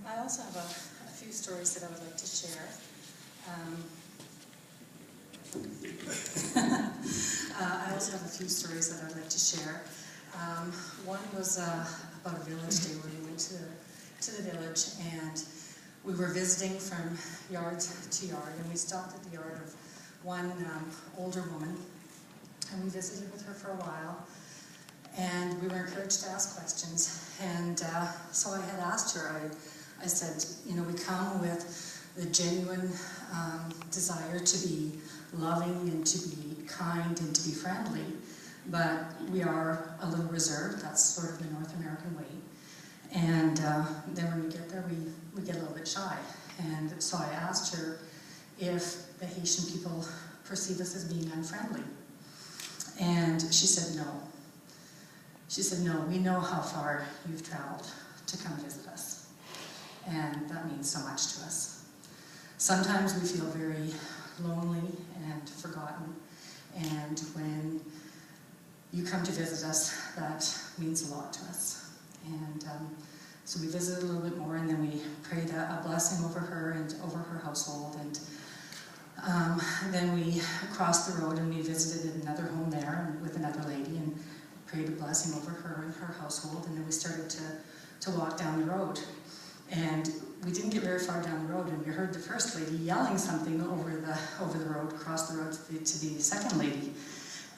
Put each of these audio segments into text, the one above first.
I also have a few stories that I would like to share. I also have a few stories that I'd like to share. One was about a village day where we went to the village, and we were visiting from yard to yard, and we stopped at the yard of one older woman, and we visited with her for a while, and we were encouraged to ask questions. And so I had asked her, I said, you know, we come with the genuine desire to be loving and to be kind and to be friendly, but we are a little reserved. That's sort of the North American way. And then when we get there, we get a little bit shy. And so I asked her if the Haitian people perceive us as being unfriendly. And she said no. She said, no, we know how far you've traveled to come visit us. And that means so much to us. Sometimes we feel very lonely and forgotten. And when you come to visit us, that means a lot to us. And so we visited a little bit more, and then we prayed a blessing over her and over her household. And then we crossed the road and we visited another home there with another lady and prayed a blessing over her and her household. And then we started to walk down the road. And we didn't get very far down the road, and we heard the first lady yelling something over the road, across the road to the second lady.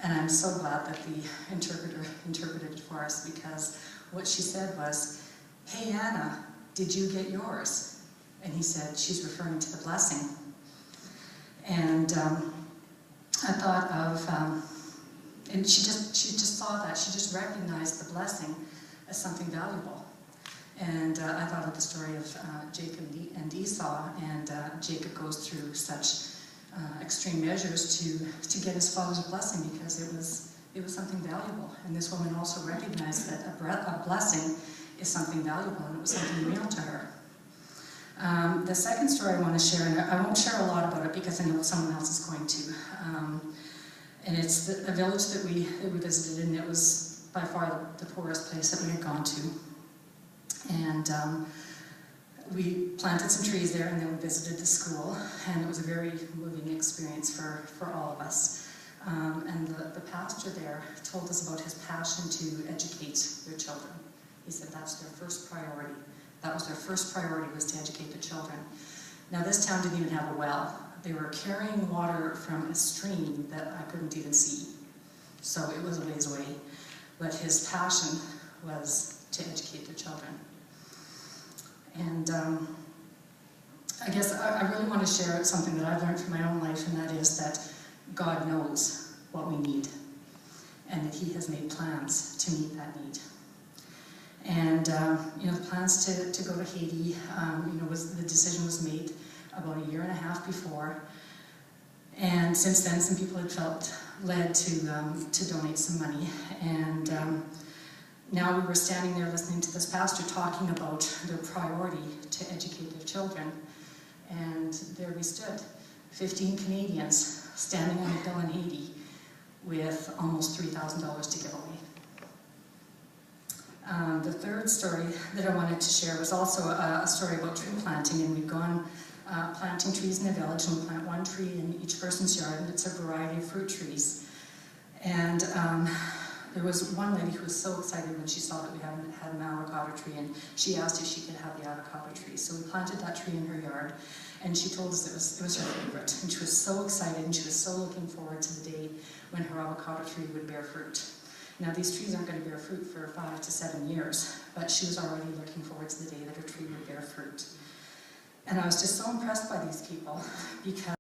And I'm so glad that the interpreter interpreted it for us, because what she said was, "Hey Anna, did you get yours?" And he said, she's referring to the blessing. And I thought of, and she just saw that, she just recognized the blessing as something valuable. And I thought of the story of Jacob and Esau, and Jacob goes through such extreme measures to get his father's blessing, because it was something valuable. And this woman also recognized that a blessing is something valuable, and it was something real to her. The second story I want to share, and I won't share a lot about it because I know someone else is going to, and it's a village that we visited, and it was by far the poorest place that we had gone to. And we planted some trees there, and then we visited the school, and it was a very moving experience for all of us. And the pastor there told us about his passion to educate their children. He said that's their first priority. That was their first priority, was to educate the children. Now this town didn't even have a well. They were carrying water from a stream that I couldn't even see. So it was a ways away. But his passion was to educate the children. And I guess I really want to share something that I've learned from my own life, and that is that God knows what we need, and that He has made plans to meet that need. And you know, the plans to go to Haiti, you know, the decision was made about a year and a half before, and since then some people had felt led to donate some money. And now we were standing there listening to this pastor talking about their priority to educate their children, and there we stood, 15 Canadians standing on a hill in Haiti with almost $3,000 to give away. The third story that I wanted to share was also a story about tree planting, and we've gone planting trees in the village, and we plant one tree in each person's yard, and it's a variety of fruit trees. And there was one lady who was so excited when she saw that we had an avocado tree, and she asked if she could have the avocado tree. So we planted that tree in her yard, and she told us it was her favorite. And she was so excited, and she was so looking forward to the day when her avocado tree would bear fruit. Now these trees aren't going to bear fruit for 5 to 7 years, but she was already looking forward to the day that her tree would bear fruit. And I was just so impressed by these people, because